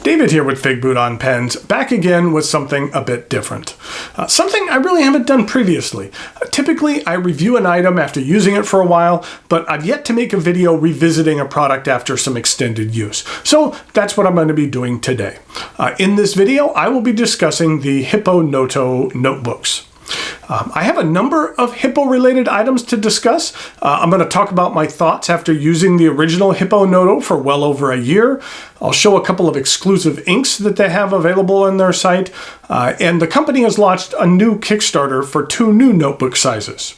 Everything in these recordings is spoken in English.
David here with Figboot on Pens, back again with something a bit different. Something I really haven't done previously. Typically, I review an item after using it for a while, but I've yet to make a video revisiting a product after some extended use. So that's what I'm going to be doing today. In this video, I will be discussing the Hippo Noto notebooks. I have a number of Hippo-related items to discuss. I'm going to talk about my thoughts after using the original Hippo Noto for well over a year. I'll show a couple of exclusive inks that they have available on their site. And the company has launched a new Kickstarter for 2 new notebook sizes.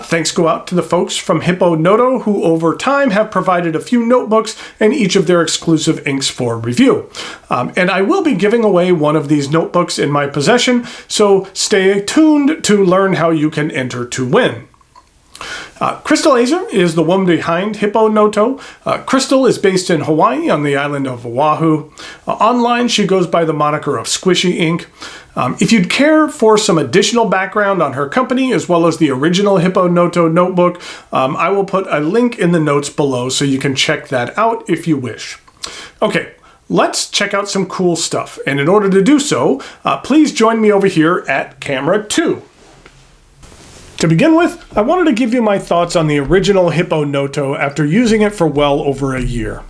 Thanks go out to the folks from Hippo Noto who over time have provided a few notebooks and each of their exclusive inks for review. And I will be giving away one of these notebooks in my possession, so stay tuned to learn how you can enter to win. Crystal Azer is the woman behind Hippo Noto. Crystal is based in Hawaii on the island of Oahu. Online, she goes by the moniker of Squishy Ink. If you'd care for some additional background on her company, as well as the original Hippo Noto notebook, I will put a link in the notes below so you can check that out if you wish. Okay, let's check out some cool stuff. And in order to do so, please join me over here at camera 2. To begin with, I wanted to give you my thoughts on the original Hippo Noto after using it for well over a year.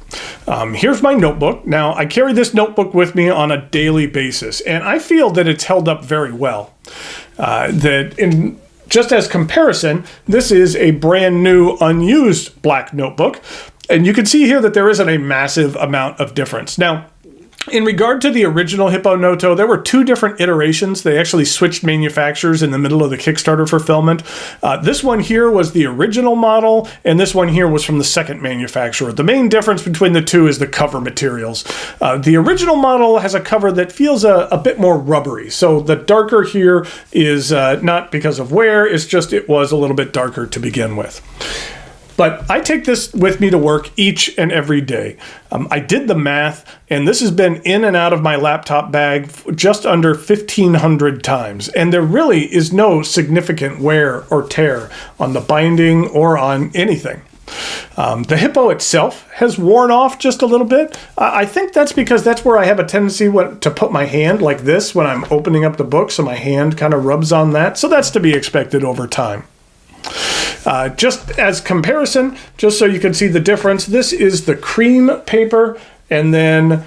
Here's my notebook. Now, I carry this notebook with me on a daily basis, and I feel that it's held up very well. Just as comparison, this is a brand new, unused black notebook, and you can see here that there isn't a massive amount of difference. Now, in regard to the original Hippo Noto, there were 2 different iterations. They actually switched manufacturers in the middle of the Kickstarter fulfillment. This one here was the original model, and this one here was from the second manufacturer. The main difference between the 2 is the cover materials. The original model has a cover that feels a bit more rubbery. So the darker here is not because of wear, it's just it was a little bit darker to begin with. But I take this with me to work each and every day. I did the math, and this has been in and out of my laptop bag just under 1,500 times. And there really is no significant wear or tear on the binding or on anything. The Hippo itself has worn off just a little bit. I think that's because that's where I have a tendency to put my hand like this when I'm opening up the book, so my hand kind of rubs on that. So that's to be expected over time. Just as comparison, just so you can see the difference, this is the cream paper, and then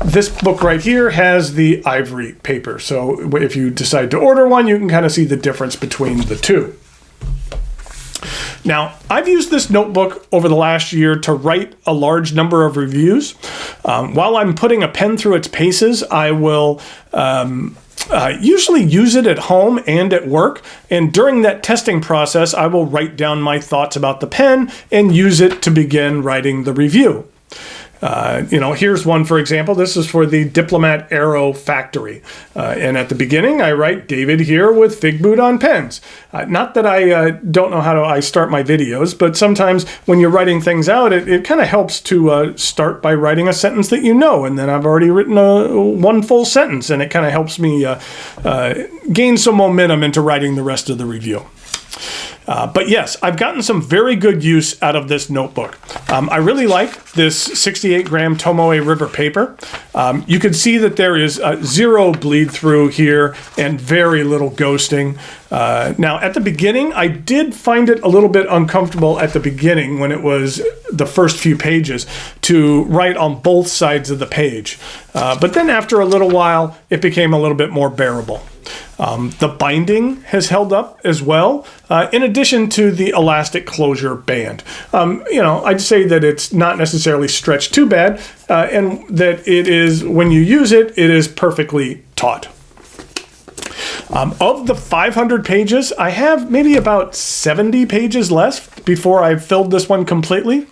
this book right here has the ivory paper. So if you decide to order one, you can kind of see the difference between the 2. Now, I've used this notebook over the last year to write a large number of reviews. While I'm putting a pen through its paces, I will usually use it at home and at work, and during that testing process I will write down my thoughts about the pen and use it to begin writing the review. Here's one, for example. This is for the Diplomat Aero Factory. And at the beginning, I write, David here with Figboot on Pens. Not that I don't know how I start my videos, but sometimes when you're writing things out, it kind of helps to start by writing a sentence that you know, and then I've already written one full sentence, and it kind of helps me gain some momentum into writing the rest of the review. But yes, I've gotten some very good use out of this notebook. I really like this 68-gram Tomoe River paper. You can see that there is 0 bleed through here and very little ghosting. Now, at the beginning, I did find it a little bit uncomfortable at the beginning when it was the first few pages to write on both sides of the page. But then after a little while, it became a little bit more bearable. The binding has held up as well, in addition to the elastic closure band. I'd say that it's not necessarily stretched too bad, and that it is, when you use it, it is perfectly taut. Of the 500 pages, I have maybe about 70 pages left before I've filled this one completely.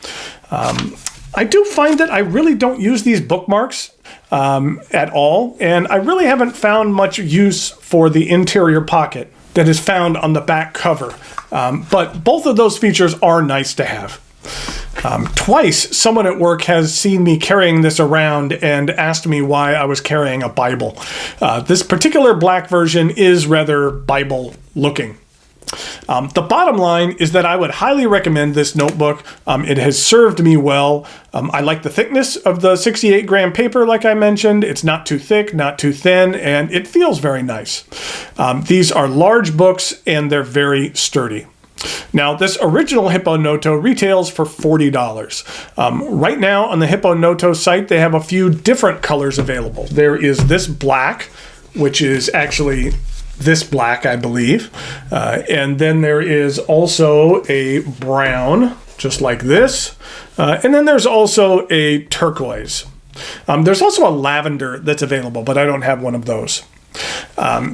I do find that I really don't use these bookmarks at all, and I really haven't found much use for the interior pocket that is found on the back cover. But both of those features are nice to have. Twice, someone at work has seen me carrying this around and asked me why I was carrying a Bible. This particular black version is rather Bible-looking. The bottom line is that I would highly recommend this notebook. It has served me well. I like the thickness of the 68 gram paper, like I mentioned. It's not too thick, not too thin, and it feels very nice. These are large books and they're very sturdy. Now, this original Hippo Noto retails for $40. Right now on the Hippo Noto site, they have a few different colors available. There is this black, which is actually this black, I believe. And then there is also a brown, just like this. And then there's also a turquoise. There's also a lavender that's available, but I don't have one of those.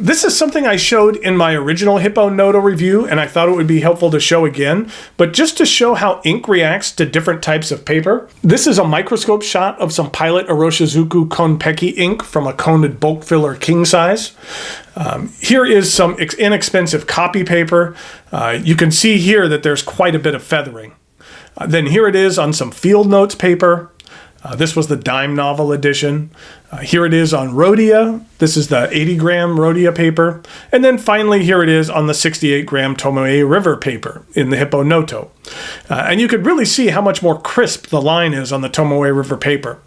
This is something I showed in my original Hippo Noto review, and I thought it would be helpful to show again, but just to show how ink reacts to different types of paper. This is a microscope shot of some Pilot Iroshizuku Konpeki ink from a Koned bulk filler king size. Here is some inexpensive copy paper. You can see here that there's quite a bit of feathering. Then here it is on some field notes paper. This was the dime novel edition. Here it is on Rhodia. This is the 80 gram Rhodia paper. And then finally here it is on the 68 gram Tomoe River paper in the Hippo Noto. And you could really see how much more crisp the line is on the Tomoe River paper.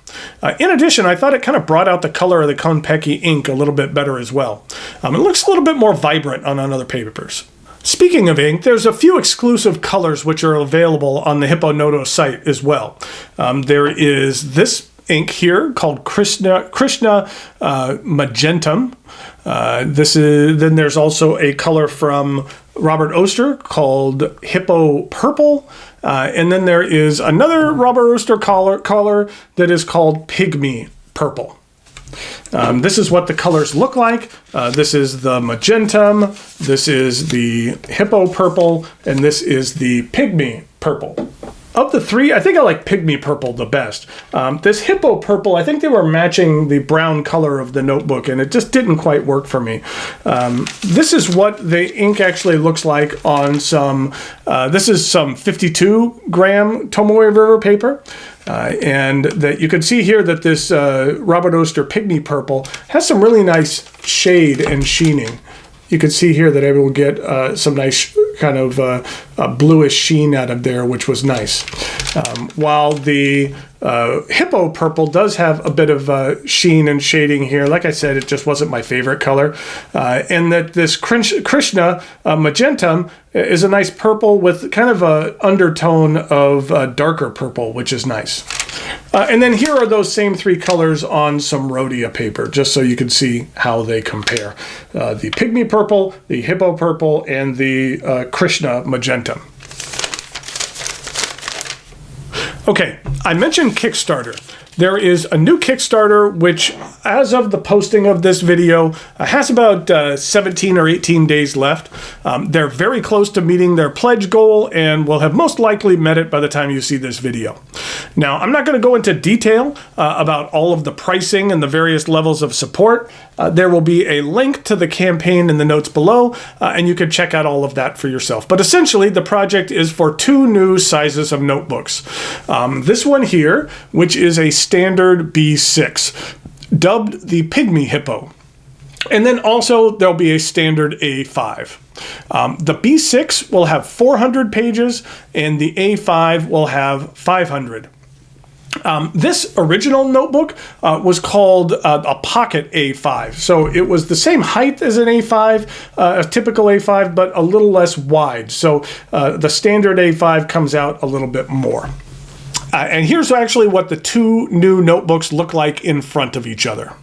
In addition, I thought it kind of brought out the color of the Konpeki ink a little bit better as well. It looks a little bit more vibrant on other papers. Speaking of ink, there's a few exclusive colors which are available on the Hippo Noto site as well. There is this ink here called Krishna Magentum. Then there's also a color from Robert Oster called Hippo Purple. And then there is another Robert Oster color that is called Pygmy Purple. This is what the colors look like. This is the Magentum, this is the Hippo Purple, and this is the Pygmy Purple. Of the three, I think I like Pygmy Purple the best. This Hippo Purple, I think they were matching the brown color of the notebook, and it just didn't quite work for me. This is what the ink actually looks like on some, this is some 52 gram Tomoe River paper. And that you can see here that this Robert Oster Pygmy Purple has some really nice shade and sheening. You can see here that I will get some nice kind of bluish sheen out of there, which was nice. While the Hippo Purple does have a bit of sheen and shading here. Like I said, it just wasn't my favorite color. And that this Krishna Magentum is a nice purple with kind of an undertone of darker purple, which is nice. And then here are those same three colors on some Rhodia paper, just so you can see how they compare. The Pygmy Purple, the Hippo Purple, and the Krishna Magentum. Okay, I mentioned Kickstarter. There is a new Kickstarter which, as of the posting of this video, has about 17 or 18 days left. They're very close to meeting their pledge goal and will have most likely met it by the time you see this video. Now, I'm not going to go into detail about all of the pricing and the various levels of support. There will be a link to the campaign in the notes below, and you can check out all of that for yourself. But essentially, the project is for two new sizes of notebooks. This one here, which is a standard B6, dubbed the Pygmy Hippo. And then also there'll be a standard A5. The B6 will have 400 pages and the A5 will have 500. This original notebook was called a Pocket A5. So it was the same height as an A5, a typical A5, but a little less wide. So the standard A5 comes out a little bit more. And here's actually what the two new notebooks look like in front of each other.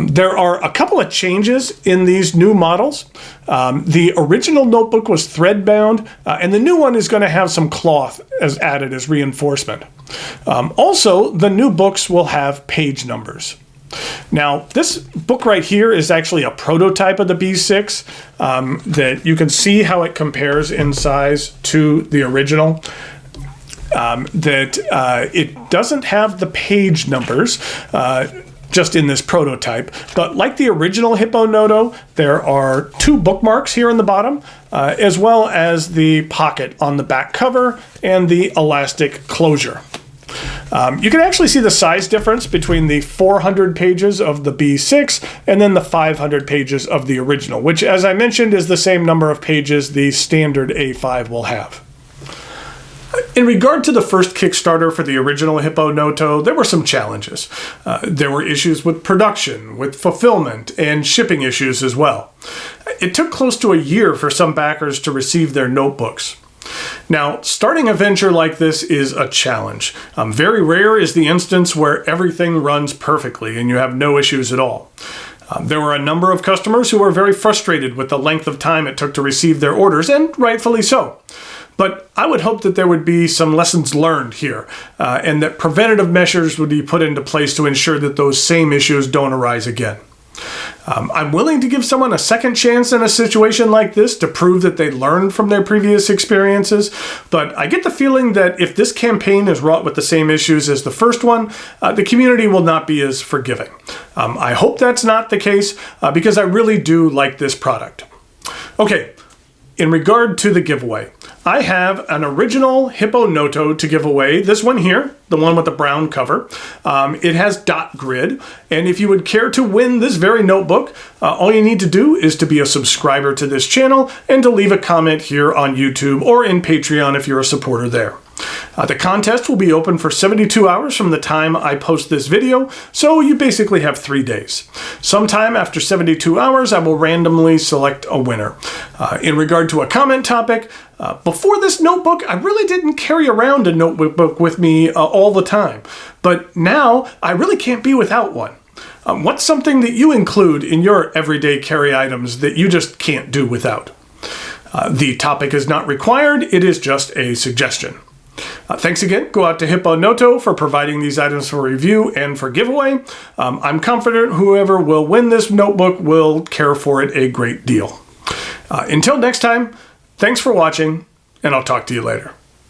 There are a couple of changes in these new models. The original notebook was thread bound, and the new one is going to have some cloth added as reinforcement. Also, the new books will have page numbers. Now, this book right here is actually a prototype of the B6 that you can see how it compares in size to the original. It doesn't have the page numbers just in this prototype, but like the original Hippo Noto, there are two bookmarks here in the bottom, as well as the pocket on the back cover and the elastic closure. You can actually see the size difference between the 400 pages of the B6 and then the 500 pages of the original, which, as I mentioned, is the same number of pages the standard A5 will have. In regard to the first Kickstarter for the original Hippo Noto, there were some challenges. There were issues with production, with fulfillment, and shipping issues as well. It took close to a year for some backers to receive their notebooks. Now, starting a venture like this is a challenge. Very rare is the instance where everything runs perfectly and you have no issues at all. There were a number of customers who were very frustrated with the length of time it took to receive their orders, and rightfully so. But I would hope that there would be some lessons learned here, and that preventative measures would be put into place to ensure that those same issues don't arise again. I'm willing to give someone a second chance in a situation like this to prove that they learned from their previous experiences, but I get the feeling that if this campaign is wrought with the same issues as the first one, the community will not be as forgiving. I hope that's not the case, because I really do like this product. Okay, in regard to the giveaway, I have an original Hippo Noto to give away. This one here, the one with the brown cover. It has dot grid, and if you would care to win this very notebook, all you need to do is to be a subscriber to this channel and to leave a comment here on YouTube or in Patreon if you're a supporter there. The contest will be open for 72 hours from the time I post this video, so you basically have 3 days. Sometime after 72 hours, I will randomly select a winner. In regard to a comment topic, before this notebook, I really didn't carry around a notebook with me all the time, but now I really can't be without one. What's something that you include in your everyday carry items that you just can't do without? The topic is not required, it is just a suggestion. Thanks again. Go out to Hippo Noto for providing these items for review and for giveaway. I'm confident whoever will win this notebook will care for it a great deal. Until next time, thanks for watching, and I'll talk to you later.